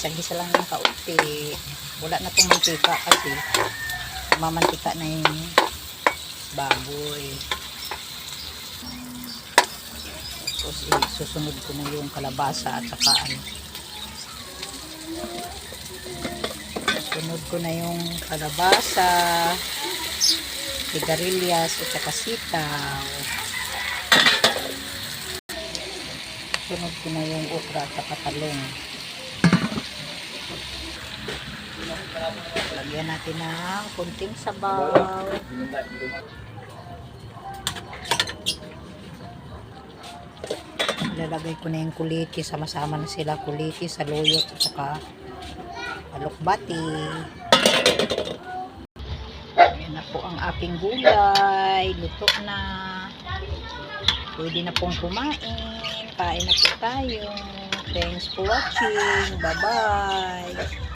Gisa-gisa lang ng kaunti. Wala na itong mantika kasi mamantika na yung baboy. Tapos susunod ko na yung kalabasa at saka susunod ko na yung kalabasa, sigarilyas at saka sitaw. Sunod ko na yung okra at saka talong. Lagyan natin ng kunting sabaw. Ilalagay ko na yung kuliti. Sama-sama na sila, kuliti, saluyot at saka alokbati. Ayan na po ang aking gulay. Luto na. Pwede na pong kumain. Kain na po tayo. Thanks for watching. Bye-bye.